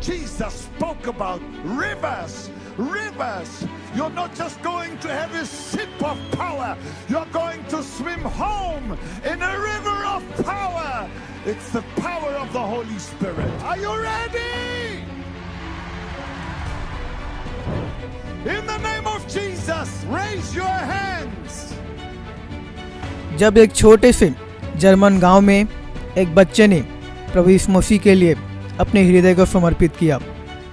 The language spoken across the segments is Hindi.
Jesus spoke about rivers. Rivers. You're not just going to have a sip of power. You're going to swim home in a river of power. It's the power of the Holy Spirit. Are you ready? In the name of Jesus, raise your hands. जब एक छोटे से जर्मन गांव में एक बच्चे ने प्रभु यीशु मसीह के लिए अपने हृदय को समर्पित किया,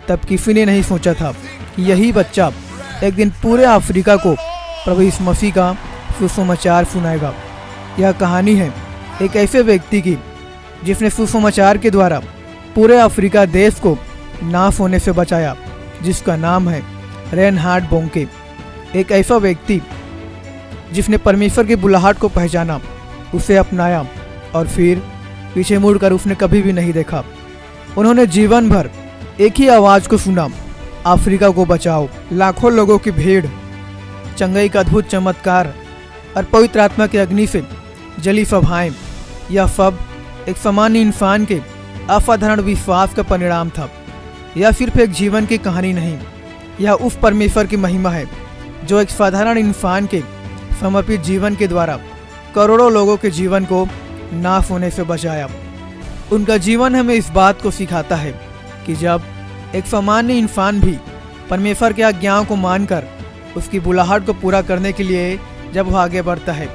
तब किसी ने नहीं सोचा था कि यही बच्चा एक दिन पूरे अफ्रीका को प्रभु यीशु मसीह का सुसमाचार सुनाएगा। यह कहानी है एक ऐसे व्यक्ति की जिसने सुसमाचार के द्वारा पूरे अफ्रीका देश को नाश होने से बचाया, जिसका नाम है रेनहार्ड बोंके। एक ऐसा व्यक्ति जिसने परमेश्वर की बुलाहट को पहचाना, उसे अपनाया और फिर पीछे मुड़कर उसने कभी भी नहीं देखा। उन्होंने जीवन भर एक ही आवाज़ को सुना, अफ्रीका को बचाओ। लाखों लोगों की भीड़, चंगाई का अद्भुत चमत्कार और पवित्र आत्मा की अग्नि से जली सभाएं, यह सब एक सामान्य इंसान के असाधारण विश्वास का परिणाम था। यह सिर्फ एक जीवन की कहानी नहीं, यह उस परमेश्वर की महिमा है जो एक साधारण इंसान के समर्पित जीवन के द्वारा करोड़ों लोगों के जीवन को नाश होने से बचाया। उनका जीवन हमें इस बात को सिखाता है कि जब एक सामान्य इंसान भी परमेश्वर की आज्ञाओं को मानकर उसकी बुलाहट को पूरा करने के लिए जब वह आगे बढ़ता है,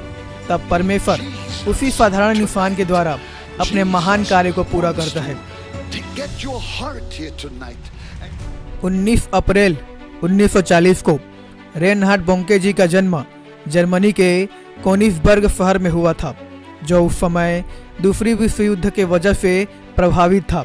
तब परमेश्वर उसी साधारण इंसान के द्वारा अपने महान कार्य को पूरा करता है। 19 अप्रैल 1940 को रेनहार्ड बोंके जी का जन्म जर्मनी के कोनिग्सबर्ग शहर में हुआ था, जो उस समय दूसरी विश्व युद्ध के वजह से प्रभावित था।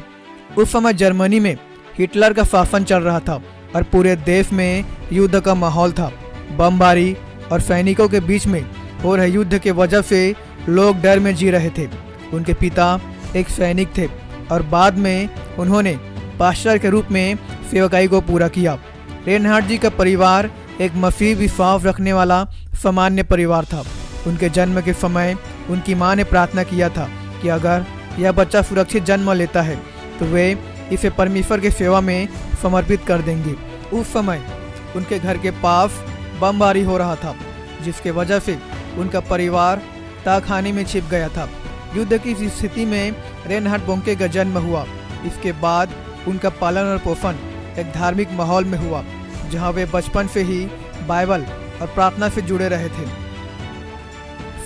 उस समय जर्मनी में हिटलर का शासन चल रहा था और पूरे देश में युद्ध का माहौल था। बमबारी और सैनिकों के बीच में हो रहे युद्ध के वजह से लोग डर में जी रहे थे। उनके पिता एक सैनिक थे और बाद में उन्होंने पास्टर के रूप में सेवकाई को पूरा किया। रेनहार्ड जी का परिवार एक मसीही विश्वास रखने वाला सामान्य परिवार था। उनके जन्म के समय उनकी मां ने प्रार्थना किया था कि अगर यह बच्चा सुरक्षित जन्म लेता है तो वे इसे परमेश्वर की सेवा में समर्पित कर देंगे। उस समय उनके घर के पास बमबारी हो रहा था, जिसके वजह से उनका परिवार तहखाने में छिप गया था। युद्ध की इस स्थिति में रेनहार्ड बोंके का जन्म हुआ। इसके बाद उनका पालन और पोषण एक धार्मिक माहौल में हुआ, जहां वे बचपन से ही बाइबल और प्रार्थना से जुड़े रहे थे।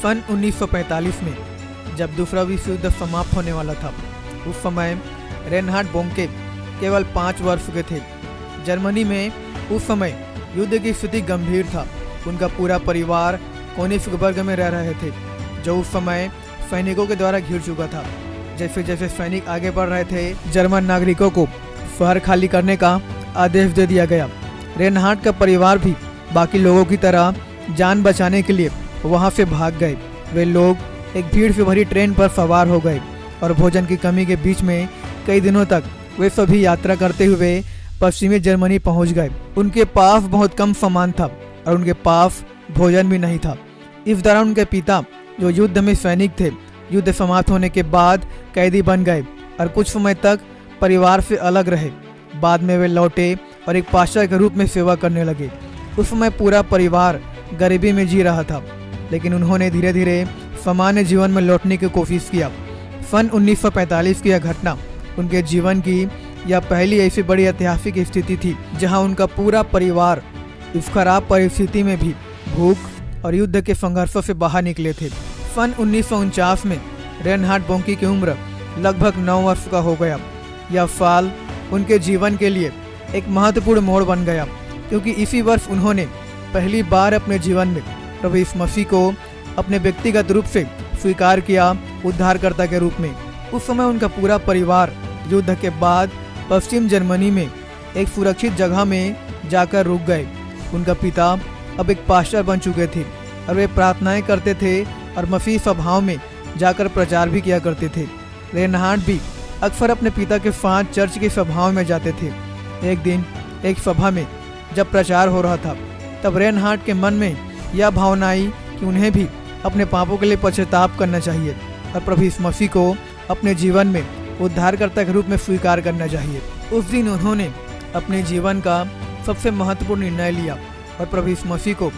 सन 1945 में जब दूसरा विश्व युद्ध समाप्त होने वाला था, उस समय रेनहार्ड बोंके केवल 5 वर्ष के थे। जर्मनी में उस समय युद्ध की स्थिति गंभीर था। उनका पूरा परिवार कोनिग्सबर्ग में रह रहे थे, जो उस समय सैनिकों के द्वारा घिर चुका था। जैसे जैसे सैनिक आगे बढ़ रहे थे, जर्मन नागरिकों को शहर खाली करने का आदेश दे दिया गया। रेनहार्ड का परिवार भी बाकी लोगों की तरह जान बचाने के लिए वहां से भाग गए। वे लोग एक भीड़ से भरी ट्रेन पर सवार हो गए और भोजन की कमी के बीच में कई दिनों तक वे सभी यात्रा करते हुए पश्चिमी जर्मनी पहुंच गए। उनके पास बहुत कम सामान था और उनके पास भोजन भी नहीं था। इस दौरान उनके पिता, जो युद्ध में सैनिक थे, युद्ध समाप्त होने के बाद कैदी बन गए और कुछ समय तक परिवार से अलग रहे। बाद में वे लौटे और एक पास्टर के रूप में सेवा करने लगे। उस समय पूरा परिवार गरीबी में जी रहा था, लेकिन उन्होंने धीरे धीरे सामान्य जीवन में लौटने की कोशिश किया। सन 1945 की यह घटना उनके जीवन की यह पहली ऐसी बड़ी ऐतिहासिक स्थिति थी जहां उनका पूरा परिवार इस खराब परिस्थिति में भी भूख और युद्ध के संघर्षों से बाहर निकले थे। सन 1949 में रेनहार्ड बोंके की उम्र लगभग 9 वर्ष का हो गया। यह साल उनके जीवन के लिए एक महत्वपूर्ण मोड़ बन गया, क्योंकि इसी वर्ष उन्होंने पहली बार अपने जीवन में प्रभु यीशु मसीह को अपने व्यक्तिगत रूप से स्वीकार किया, उद्धारकर्ता के रूप में। उस समय उनका पूरा परिवार युद्ध के बाद पश्चिम जर्मनी में एक सुरक्षित जगह में जाकर रुक गए। उनका पिता अब एक पास्टर बन चुके थे और वे प्रार्थनाएं करते थे और मसीह सभाओं में जाकर प्रचार भी किया करते थे। रेनहार्ड भी अक्सर अपने पिता के साथ चर्च की सभाओं में जाते थे। एक दिन एक सभा में जब प्रचार हो रहा था, तब रेनहार्ड के मन में यह भावना आई कि उन्हें भी अपने पापों के लिए पश्चाताप करना चाहिए और प्रभु यीशु मसीह को अपने जीवन में उद्धारकर्ता के रूप में स्वीकार करना चाहिए। उस दिन उन्होंने अपने जीवन का सबसे महत्वपूर्ण निर्णय लिया और प्रभु यीशु मसीह को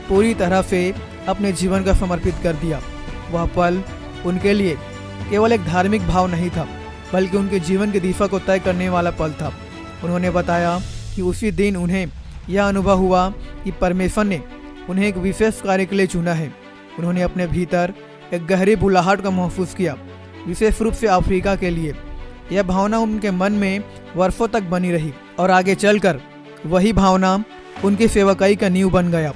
पूरी तरह से अपने जीवन का समर्पित कर दिया। वह पल उनके लिए केवल एक धार्मिक भाव नहीं था, बल्कि उनके जीवन की दिशा को तय करने वाला पल था। उन्होंने बताया कि उसी दिन उन्हें यह अनुभव हुआ कि परमेश्वर ने उन्हें एक विशेष कार्य के लिए चुना है। उन्होंने अपने भीतर एक गहरी बुलाहट का महसूस किया, विशेष रूप से अफ्रीका के लिए। यह भावना उनके मन में वर्षों तक बनी रही और आगे चलकर वही भावना उनकी सेवकाई का नींव बन गया।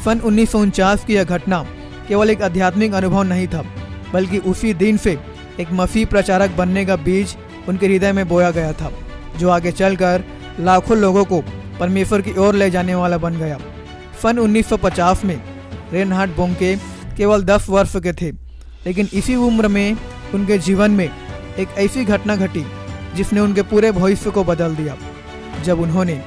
सन 1949 की यह घटना केवल एक आध्यात्मिक अनुभव नहीं था, बल्कि उसी दिन से एक मसीह प्रचारक बनने का बीज उनके हृदय में बोया गया था, जो आगे चलकर लाखों लोगों को परमेश्वर की ओर ले जाने वाला बन गया। सन 1950 में रेनहार्ड बोंके केवल 10 वर्ष के थे, लेकिन इसी उम्र में उनके जीवन में एक ऐसी घटना घटी जिसने उनके पूरे भविष्य को बदल दिया। जब उन्होंने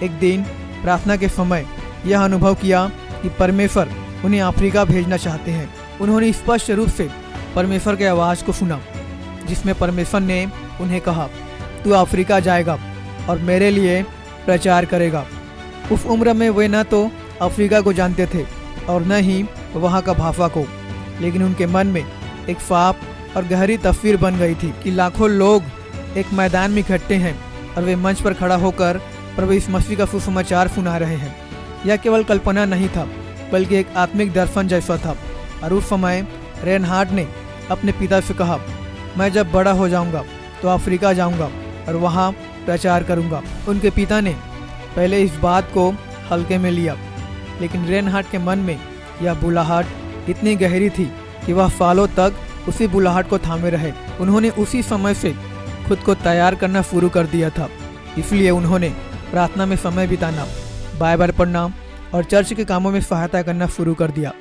एक दिन प्रार्थना के समय यह अनुभव किया कि परमेश्वर उन्हें अफ्रीका भेजना चाहते हैं, उन्होंने स्पष्ट रूप से परमेश्वर के आवाज़ को सुना, जिसमें परमेश्वर ने उन्हें कहा, तू अफ्रीका जाएगा और मेरे लिए प्रचार करेगा। उस उम्र में वे न तो अफ्रीका को जानते थे और न ही वहाँ का भाषा को, लेकिन उनके मन में एक साफ और गहरी तस्वीर बन गई थी कि लाखों लोग एक मैदान में इकट्ठे हैं और वे मंच पर खड़ा होकर प्रभु यीशु मसीह का सुसमाचार सुना रहे हैं। यह केवल कल्पना नहीं था, बल्कि एक आत्मिक दर्शन जैसा था। और उस समय रेनहार्ड ने अपने पिता से कहा, मैं जब बड़ा हो जाऊंगा तो अफ्रीका जाऊंगा और वहां प्रचार करूंगा। उनके पिता ने पहले इस बात को हल्के में लिया, लेकिन रेनहार्ड के मन में यह बुलाहट इतनी गहरी थी कि वह सालों तक उसी बुलाहट को थामे रहे। उन्होंने उसी समय से खुद को तैयार करना शुरू कर दिया था, इसलिए उन्होंने प्रार्थना में समय बिताना, बाइबल पढ़ना और चर्च के कामों में सहायता करना शुरू कर दिया।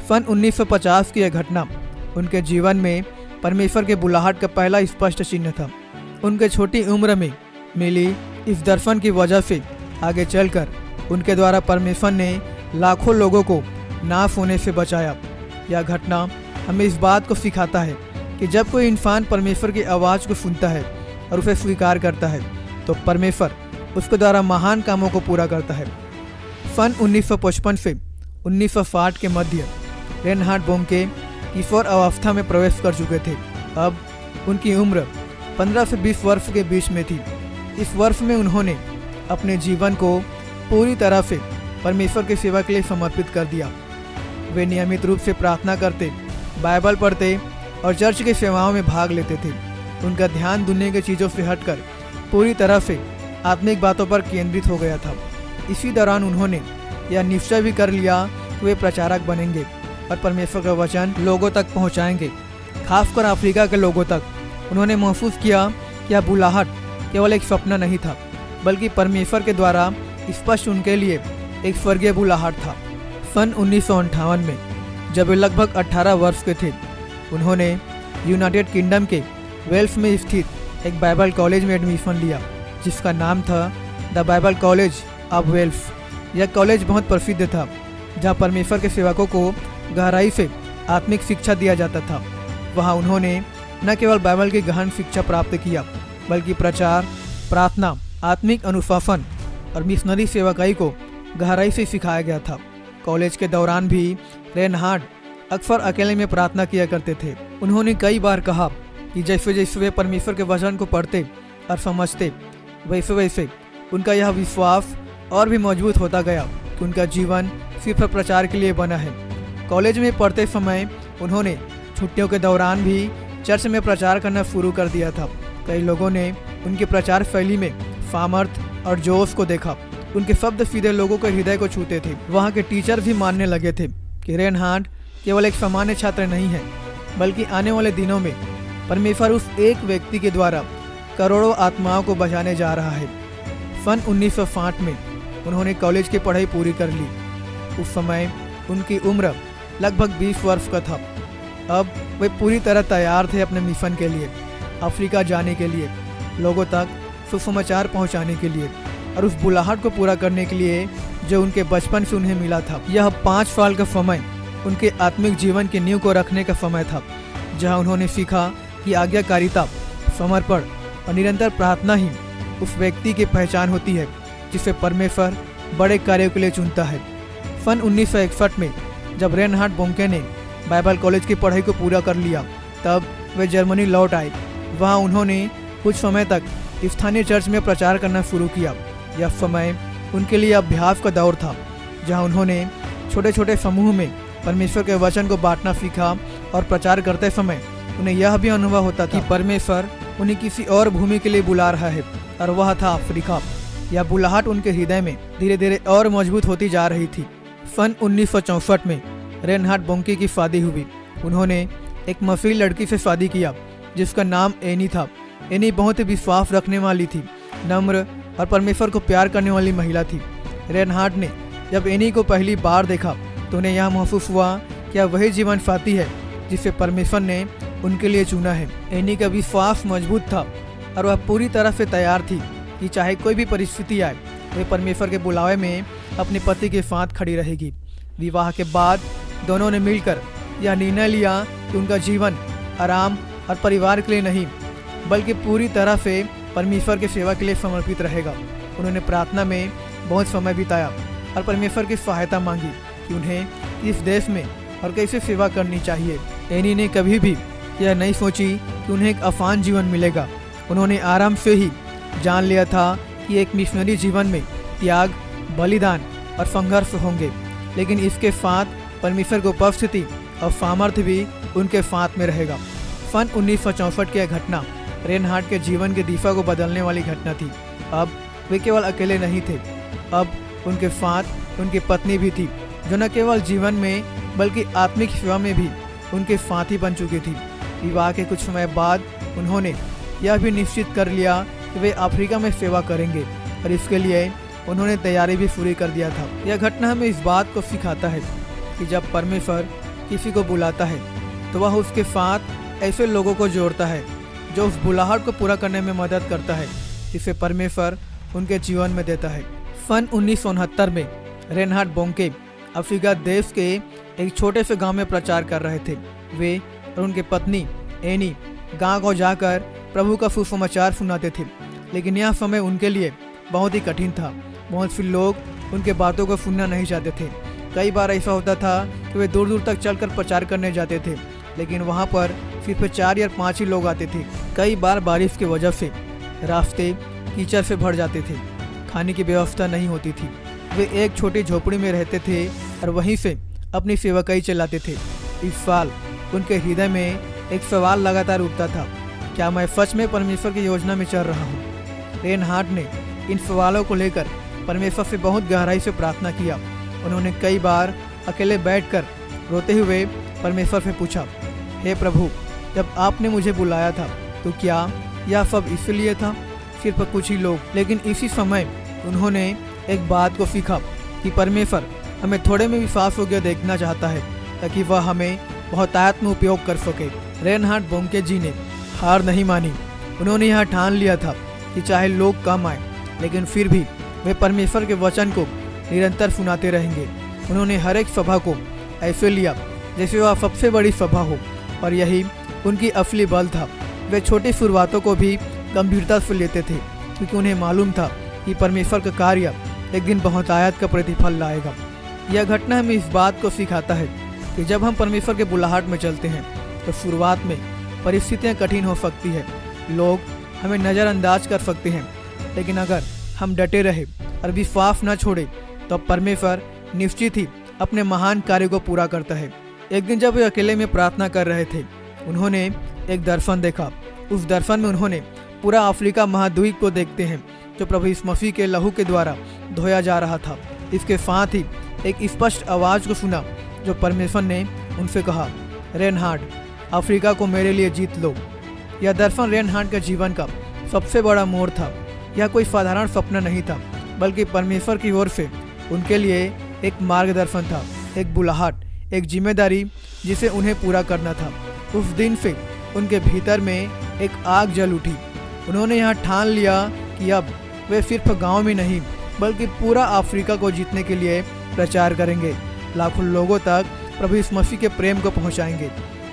सन 1950 की यह घटना उनके जीवन में परमेश्वर के बुलाहट का पहला स्पष्ट चिन्ह था। उनके छोटी उम्र में मिली इस दर्शन की वजह से आगे चलकर उनके द्वारा परमेश्वर ने लाखों लोगों को नाश होने से बचाया। यह घटना हमें इस बात को सिखाता है कि जब कोई इंसान परमेश्वर की आवाज़ को सुनता है और उसे स्वीकार करता है, तो परमेश्वर उसके द्वारा महान कामों को पूरा करता है। सन 1955 से 1960 के मध्य रेनहार्ड बोंके किशोर अवस्था में प्रवेश कर चुके थे। अब उनकी उम्र 15 से 20 वर्ष के बीच में थी। इस वर्ष में उन्होंने अपने जीवन को पूरी तरह से परमेश्वर की सेवा के लिए समर्पित कर दिया। वे नियमित रूप से प्रार्थना करते, बाइबल पढ़ते और चर्च की सेवाओं में भाग लेते थे। उनका ध्यान दुनिया की चीज़ों से हटकर पूरी तरह से आत्मिक बातों पर केंद्रित हो गया था। इसी दौरान उन्होंने यह निश्चय भी कर लिया कि वे प्रचारक बनेंगे और परमेश्वर का वचन लोगों तक पहुंचाएंगे, खासकर अफ्रीका के लोगों तक। उन्होंने महसूस किया कि यह बुलाहट केवल एक सपना नहीं था, बल्कि परमेश्वर के द्वारा स्पष्ट उनके लिए एक स्वर्गीय बुलाहट था। सन 1958 में जब वे लगभग 18 वर्ष के थे, उन्होंने यूनाइटेड किंगडम के वेल्स में स्थित एक बाइबल कॉलेज में एडमिशन लिया, जिसका नाम था the Bible college of Wales. यह कॉलेज बहुत प्रसिद्ध था, जहाँ परमेश्वर के सेवकों को गहराई से आत्मिक शिक्षा दिया जाता था। वहाँ उन्होंने न केवल बाइबल की गहन शिक्षा प्राप्त किया, बल्कि प्रचार, प्रार्थना, आत्मिक अनुशासन और मिशनरी सेवकाई को गहराई से सिखाया गया था। कॉलेज के दौरान भी रेनहार्ड अक्सर अकेले में प्रार्थना किया करते थे। उन्होंने कई बार कहा कि जैसे जैसे वे परमेश्वर के वचन को पढ़ते और समझते, वैसे वैसे उनका यह विश्वास और भी मजबूत होता गया कि उनका जीवन सिर्फ प्रचार के लिए बना है। कॉलेज में पढ़ते समय उन्होंने छुट्टियों के दौरान भी चर्च में प्रचार करना शुरू कर दिया था। कई लोगों ने उनकी प्रचार शैली में सामर्थ और जोश को देखा। उनके शब्द सीधे लोगों के हृदय को छूते थे। वहाँ के टीचर भी मानने लगे थे कि रेनहार्ड केवल एक सामान्य छात्र नहीं है, बल्कि आने वाले दिनों में परमेश्वर उस एक व्यक्ति के द्वारा करोड़ों आत्माओं को बचाने जा रहा है। सन 1960 में उन्होंने कॉलेज की पढ़ाई पूरी कर ली। उस समय उनकी उम्र लगभग 20 वर्ष का था। अब वे पूरी तरह तैयार थे अपने मिशन के लिए, अफ्रीका जाने के लिए, लोगों तक सुसमाचार पहुंचाने के लिए और उस बुलाहट को पूरा करने के लिए जो उनके बचपन से उन्हें मिला था। यह 5 साल का समय उनके आत्मिक जीवन की नींव को रखने का समय था, जहां उन्होंने सीखा कि आज्ञाकारिता समर्पण और निरंतर प्रार्थना ही उस व्यक्ति की पहचान होती है जिसे परमेश्वर बड़े कार्यों के लिए चुनता है। सन 1961 में जब रेनहार्ड बोंके ने बाइबल कॉलेज की पढ़ाई को पूरा कर लिया, तब वे जर्मनी लौट आए। वहाँ उन्होंने कुछ समय तक स्थानीय चर्च में प्रचार करना शुरू किया। यह समय उनके लिए अभ्यास का दौर था, जहाँ उन्होंने छोटे छोटे समूह में परमेश्वर के वचन को बांटना सीखा और प्रचार करते समय उन्हें यह भी अनुभव होता था कि परमेश्वर उन्हें किसी और भूमि के लिए बुला रहा है, और वह था अफ्रीका। यह बुलाहट उनके हृदय में धीरे धीरे और मजबूत होती जा रही थी। सन 1964 में रेनहार्ड बोंके की शादी हुई। उन्होंने एक मसीही लड़की से शादी किया जिसका नाम एनी था। एनी बहुत ही विश्वास रखने वाली थी, नम्र और परमेश्वर को प्यार करने वाली महिला थी। रेनहार्ड ने जब एनी को पहली बार देखा तो उन्हें यह महसूस हुआ कि यह वही जीवन साथी है जिसे परमेश्वर ने उनके लिए चुना है। एनी का विश्वास मजबूत था और वह पूरी तरह से तैयार थी कि चाहे कोई भी परिस्थिति आए, वे परमेश्वर के बुलावे में अपने पति के साथ खड़ी रहेगी। विवाह के बाद दोनों ने मिलकर यह निर्णय लिया कि उनका जीवन आराम और परिवार के लिए नहीं, बल्कि पूरी तरह से परमेश्वर की सेवा के लिए समर्पित रहेगा। उन्होंने प्रार्थना में बहुत समय बिताया और परमेश्वर की सहायता मांगी कि उन्हें इस देश में और कैसे सेवा करनी चाहिए। एनी ने कभी भी यह नहीं सोची कि उन्हें एक आसान जीवन मिलेगा। उन्होंने आराम से ही जान लिया था कि एक मिशनरी जीवन में त्याग, बलिदान और संघर्ष होंगे, लेकिन इसके साथ परमेश्वर की उपस्थिति और सामर्थ्य भी उनके साथ में रहेगा। सन 1964 की यह घटना रेनहार्ड के जीवन की दिशा को बदलने वाली घटना थी। अब वे केवल अकेले नहीं थे, अब उनके साथ उनकी पत्नी भी थी, जो न केवल जीवन में बल्कि आत्मिक सेवा में भी उनके साथी बन चुकी थी। विवाह के कुछ समय बाद उन्होंने यह भी निश्चित कर लिया कि वे अफ्रीका में सेवा करेंगे, और इसके लिए उन्होंने तैयारी भी पूरी कर दिया था। यह घटना हमें इस बात को सिखाता है कि जब परमेश्वर किसी को बुलाता है तो वह उसके साथ ऐसे लोगों को जोड़ता है जो उस बुलाहट को पूरा करने में मदद करता है जिसे परमेश्वर उनके जीवन में देता है। सन 1969 में रेनहार्ड बोंके अफ्रीका देश के एक छोटे से गांव में प्रचार कर रहे थे। वे और उनकी पत्नी एनी गांव जाकर प्रभु का सुसमाचार सुनाते थे, लेकिन यह समय उनके लिए बहुत ही कठिन था। बहुत से लोग उनके बातों को सुनना नहीं चाहते थे। कई बार ऐसा होता था कि वे दूर दूर तक चलकर प्रचार करने जाते थे, लेकिन वहाँ पर सिर्फ 4 या 5 ही लोग आते थे। कई बार बारिश की वजह से रास्ते कीचड़ से भर जाते थे, खाने की व्यवस्था नहीं होती थी। वे एक छोटी झोपड़ी में रहते थे और वहीं से अपनी सेवकाई चलाते थे। इस साल उनके हृदय में एक सवाल लगातार उठता था, क्या मैं सच में परमेश्वर की योजना में चल रहा हूँ? रेनहार्ड ने इन सवालों को लेकर परमेश्वर से बहुत गहराई से प्रार्थना किया। उन्होंने कई बार अकेले बैठकर रोते हुए परमेश्वर से पूछा, हे प्रभु, जब आपने मुझे बुलाया था तो क्या यह सब इसलिए था? सिर्फ कुछ ही लोग। लेकिन इसी समय उन्होंने एक बात को सीखा कि परमेश्वर हमें थोड़े में विश्वास योग्य देखना चाहता है ताकि वह हमें बहुतायत में उपयोग कर सके। रेनहार्ड बोंके जी ने हार नहीं मानी। उन्होंने यह ठान लिया था कि चाहे लोग कम आए, लेकिन फिर भी वे परमेश्वर के वचन को निरंतर सुनाते रहेंगे। उन्होंने हर एक सभा को ऐसे लिया जैसे वह सबसे बड़ी सभा हो, और यही उनकी असली बल था। वे छोटी शुरुआतों को भी गंभीरता से लेते थे, क्योंकि उन्हें मालूम था कि परमेश्वर का कार्य एक दिन बहुतायत का प्रतिफल लाएगा। यह घटना हमें इस बात को सिखाता है कि जब हम परमेश्वर के बुलाहट में चलते हैं तो शुरुआत में परिस्थितियाँ कठिन हो सकती है, लोग हमें नज़रअंदाज कर सकते हैं, लेकिन अगर हम डटे रहे और विश्वास न छोड़े तो परमेश्वर निश्चित ही अपने महान कार्य को पूरा करता है। एक दिन जब वे अकेले में प्रार्थना कर रहे थे, उन्होंने एक दर्शन देखा। उस दर्शन में उन्होंने पूरा अफ्रीका महाद्वीप को देखते हैं जो प्रभु यीशु मसीह के लहू के द्वारा धोया जा रहा था। इसके साथ ही एक स्पष्ट आवाज़ को सुना जो परमेश्वर ने उनसे कहा, रेनहार्ड, अफ्रीका को मेरे लिए जीत लो। यह दर्शन रेनहार्ड के जीवन का सबसे बड़ा मोड़ था। यह कोई साधारण सपना नहीं था, बल्कि परमेश्वर की ओर से उनके लिए एक मार्गदर्शन था, एक बुलाहट, एक जिम्मेदारी जिसे उन्हें पूरा करना था। उस दिन से उनके भीतर में एक आग जल उठी। उन्होंने यहाँ ठान लिया कि अब वे सिर्फ गांव में नहीं बल्कि पूरा अफ्रीका को जीतने के लिए प्रचार करेंगे, लाखों लोगों तक प्रभु यीशु मसीह के प्रेम को पहुंचाएंगे।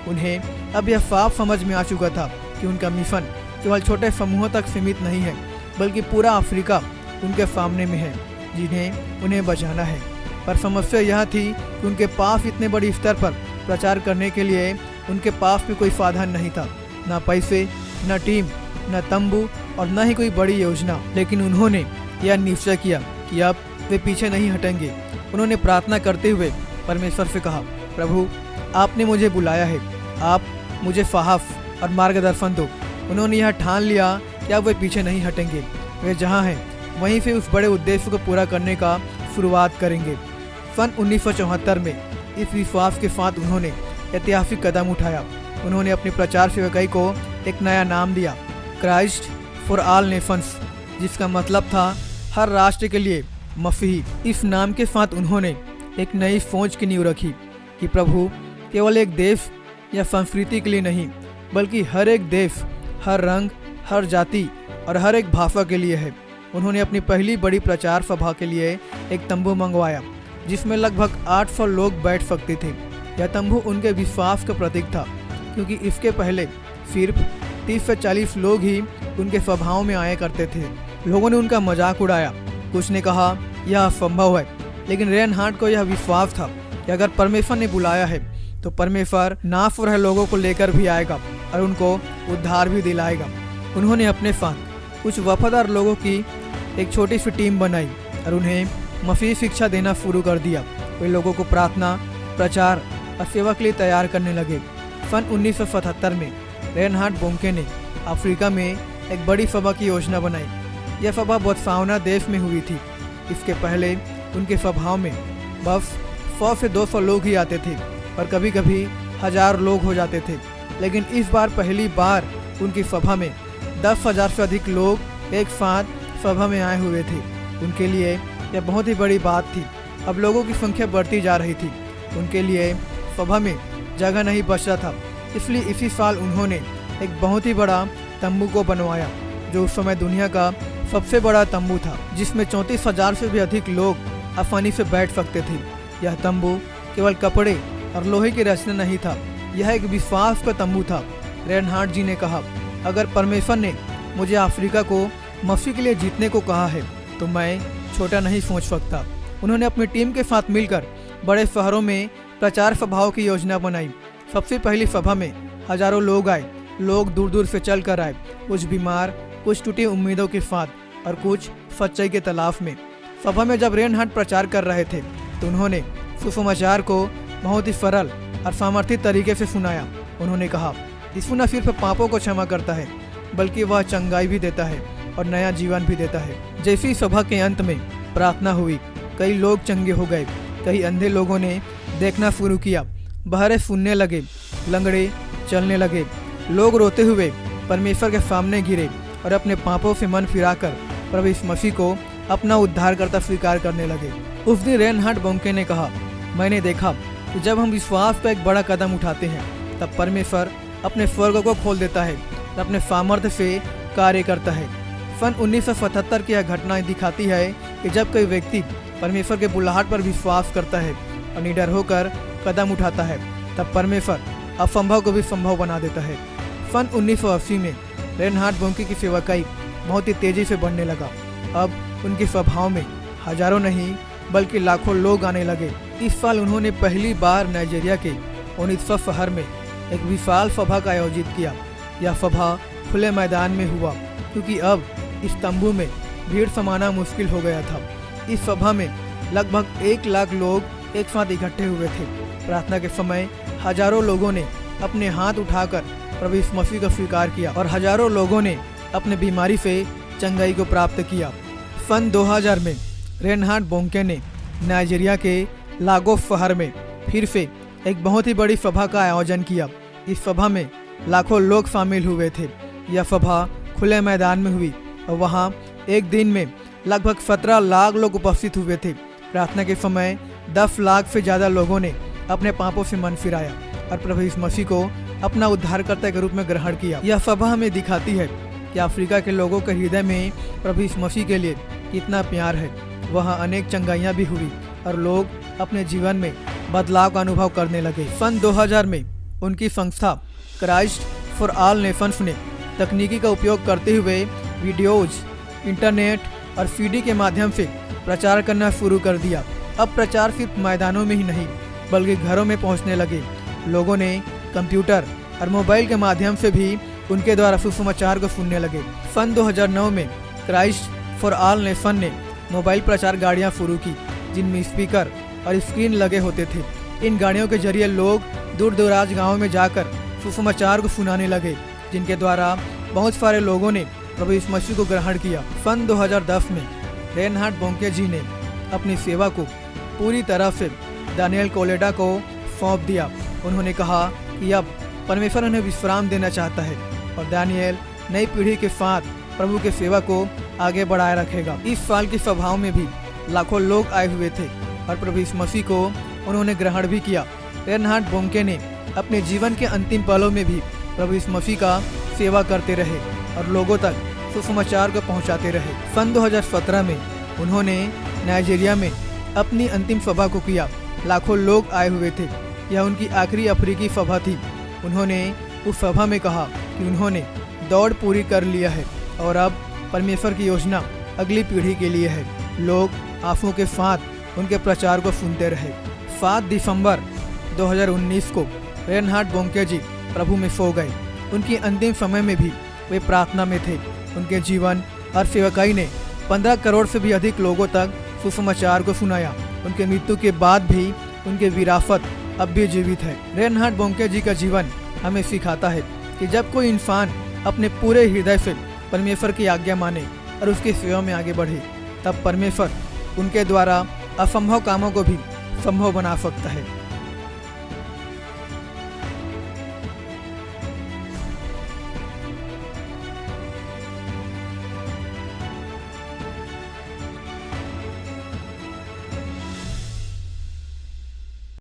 उन्हें अब यह साफ समझ में आ चुका था कि उनका मिशन केवल छोटे समूहों तक सीमित नहीं है, बल्कि पूरा अफ्रीका उनके सामने में है जिन्हें उन्हें बचाना है। पर समस्या यह थी कि उनके पास इतने बड़ी स्तर पर प्रचार करने के लिए उनके पास भी कोई साधन नहीं था, न पैसे, न टीम, न तंबू और न ही कोई बड़ी योजना। लेकिन उन्होंने यह निश्चय किया कि अब वे पीछे नहीं हटेंगे। उन्होंने प्रार्थना करते हुए परमेश्वर से कहा, प्रभु आपने मुझे बुलाया है, आप मुझे साहस और मार्गदर्शन दो। उन्होंने यह ठान लिया कि अब वे पीछे नहीं हटेंगे। वे जहाँ हैं वहीं से उस बड़े उद्देश्य को पूरा करने का शुरुआत करेंगे। सन 1974 में इस विश्वास के साथ उन्होंने ऐतिहासिक कदम उठाया। उन्होंने अपनी प्रचार सेवकाई को एक नया नाम दिया, क्राइस्ट फॉर ऑल नेशंस, जिसका मतलब था हर राष्ट्र के लिए मसीही। इस नाम के साथ उन्होंने एक नई सोच की नींव रखी कि प्रभु केवल एक देश या संस्कृति के लिए नहीं, बल्कि हर एक देश, हर रंग, हर जाति और हर एक भाषा के लिए है। उन्होंने अपनी पहली बड़ी प्रचार सभा के लिए एक तंबू मंगवाया जिसमें लगभग 800 लोग बैठ सकते थे। यह तंबू उनके विश्वास का प्रतीक था, क्योंकि इसके पहले सिर्फ 30 से 40 लोग ही उनके सभाओं में आया करते थे। लोगों ने उनका मजाक उड़ाया, कुछ ने कहा यह असंभव है, लेकिन रेनहार्ड को यह विश्वास था कि अगर परमेश्वर ने बुलाया है तो परमेश्वर नाश हो रहे लोगों को लेकर भी आएगा और उनको उद्धार भी दिलाएगा। उन्होंने अपने साथ कुछ वफादार लोगों की एक छोटी सी टीम बनाई और उन्हें मसीही शिक्षा देना शुरू कर दिया। वे लोगों को प्रार्थना, प्रचार और सेवा के लिए तैयार करने लगे। सन 1977 में रेनहार्ड बोंके ने अफ्रीका में एक बड़ी सभा की योजना बनाई। यह सभा बोत्सवाना देश में हुई थी। इसके पहले उनके सभाओं में बस 100 से 200 लोग ही आते थे और कभी कभी 1000 लोग हो जाते थे। लेकिन इस बार पहली बार उनकी सभा में 10,000 से अधिक लोग एक साथ सभा में आए हुए थे। उनके लिए यह बहुत ही बड़ी बात थी। अब लोगों की संख्या बढ़ती जा रही थी। उनके लिए सभा में जगह नहीं बच रहा था, इसलिए इसी साल उन्होंने एक बहुत ही बड़ा तंबू को बनवाया, जो उस समय दुनिया का सबसे बड़ा तंबू था, जिसमें 34,000 से भी अधिक लोग आसानी से बैठ सकते थे। यह तंबू केवल कपड़े और लोहे की रचना नहीं था, यह एक विश्वास का तंबू था। रेनहार्ड जी ने कहा, अगर परमेश्वर ने मुझे अफ्रीका को मसीह के लिए जीतने को कहा है तो मैं छोटा नहीं सोच सकता। उन्होंने अपनी टीम के साथ मिलकर बड़े शहरों में प्रचार सभाओं की योजना बनाई। सबसे पहली सभा में हजारों लोग आए। लोग दूर दूर से चल कर आए, कुछ बीमार, कुछ टूटी उम्मीदों के साथ और कुछ सच्चाई के तलाश में। सभा में जब रेनहार्ड प्रचार कर रहे थे तो उन्होंने सुसमाचार को बहुत ही सरल और समर्थित तरीके से सुनाया। उन्होंने कहा, यीशु न सिर्फ पापों को क्षमा करता है, बल्कि वह चंगाई भी देता है और नया जीवन भी देता है। जैसी सभा के अंत में प्रार्थना हुई, कई लोग चंगे हो गए, कई अंधे लोगों ने देखना शुरू किया, बहरे सुनने लगे, लंगड़े चलने लगे। लोग रोते हुए परमेश्वर के सामने गिरे और अपने पापों से मन फिराकर प्रभु यीशु मसीह को अपना उद्धारकर्ता स्वीकार करने लगे। उस दिन रेनहार्ड बोंके ने कहा, मैंने देखा कि जब हम विश्वास पर एक बड़ा कदम उठाते हैं तब परमेश्वर अपने स्वर्ग को खोल देता है और अपने सामर्थ्य से कार्य करता है। सन 1977 की यह घटना दिखाती है कि जब कोई व्यक्ति परमेश्वर के बुलाहट पर विश्वास करता है और निडर होकर कदम उठाता है, तब परमेश्वर असंभव को भी संभव बना देता है। सन 1980 में रेनहार्ड बोंके की सेवकाई बहुत ही तेजी से बढ़ने लगा। अब उनकी सभाओं में हजारों नहीं बल्कि लाखों लोग आने लगे। इस साल उन्होंने पहली बार नाइजीरिया के ओनिस्फा शहर में एक विशाल सभा का आयोजित किया। यह सभा खुले मैदान में हुआ, क्योंकि अब इस तंबू में भीड़ समाना मुश्किल हो गया था। इस सभा में लगभग 1 लाख लोग एक साथ इकट्ठे हुए थे। प्रार्थना के समय हजारों लोगों ने अपने हाथ उठाकर प्रभु यीशु मसीह का स्वीकार किया और हजारों लोगों ने अपने बीमारी से चंगाई को प्राप्त किया। सन 2000 में रेनहार्ड बोंके ने नाइजीरिया के लागोस शहर में फिर से एक बहुत ही बड़ी सभा का आयोजन किया। इस सभा में लाखों लोग शामिल हुए थे। यह सभा खुले मैदान में हुई और वहाँ एक दिन में लगभग 17 लाख लोग उपस्थित हुए थे। प्रार्थना के समय 10 लाख से ज़्यादा लोगों ने अपने पापों से मन फिराया और प्रभु यीशु मसीह को अपना उद्धारकर्ता के रूप में ग्रहण किया। यह सभा हमें दिखाती है कि अफ्रीका के लोगों के हृदय में प्रभु यीशु मसीह के लिए कितना प्यार है। वहाँ अनेक चंगाइयाँ भी हुई और लोग अपने जीवन में बदलाव का अनुभव करने लगे। सन 2000 में उनकी संस्था क्राइस्ट फॉर ऑल नेशंस ने तकनीकी का उपयोग करते हुए वीडियोज, इंटरनेट और सीडी के माध्यम से प्रचार करना शुरू कर दिया। अब प्रचार सिर्फ मैदानों में ही नहीं बल्कि घरों में पहुंचने लगे। लोगों ने कंप्यूटर और मोबाइल के माध्यम से भी उनके द्वारा सुसमाचार को सुनने लगे। सन 2009 में क्राइस्ट फॉर ऑल नेशन ने मोबाइल प्रचार गाड़ियां शुरू की, जिनमें स्पीकर और स्क्रीन लगे होते थे। इन गाड़ियों के जरिए लोग दूर दराज गाँवों में जाकर सुसमाचार को सुनाने लगे, जिनके द्वारा बहुत सारे लोगों ने प्रभु यीशु मसीह को ग्रहण किया। सन 2010 में रेनहार्ड बोंके जी ने अपनी सेवा को पूरी तरह से दानियल कोलेडा को सौंप दिया। उन्होंने कहा कि अब परमेश्वर उन्हें विश्राम देना चाहता है और दानियल नई पीढ़ी के साथ प्रभु के सेवा को आगे बढ़ाए रखेगा। इस साल की सभाओं में भी लाखों लोग आए हुए थे और प्रभु यीशु मसीह को उन्होंने ग्रहण भी किया। रेनहार्ड बोंके ने अपने जीवन के अंतिम पलों में भी प्रभु यीशु मसीह का सेवा करते रहे और लोगों तक सुसमाचार को पहुंचाते रहे। सन 2017 में उन्होंने नाइजीरिया में अपनी अंतिम सभा को किया। लाखों लोग आए हुए थे। यह उनकी आखिरी अफ्रीकी सभा थी। उन्होंने उस सभा में कहा कि उन्होंने दौड़ पूरी कर लिया है और अब परमेश्वर की योजना अगली पीढ़ी के लिए है। लोग आंसुओं के साथ उनके प्रचार को सुनते रहे। 7 दिसंबर 2019 को रेनहार्ड बोंके जी प्रभु में सो गए। उनकी अंतिम समय में भी वे प्रार्थना में थे। उनके जीवन और सेवकाई ने 15 करोड़ से भी अधिक लोगों तक सुसमाचार को सुनाया। उनके मृत्यु के बाद भी उनकी विरासत अब भी जीवित है। रेनहार्ड बोंके जी का जीवन हमें सिखाता है कि जब कोई इंसान अपने पूरे हृदय से परमेश्वर की आज्ञा माने और उसकी सेवा में आगे बढ़े, तब परमेश्वर उनके द्वारा असंभव कामों को भी संभव बना सकता है।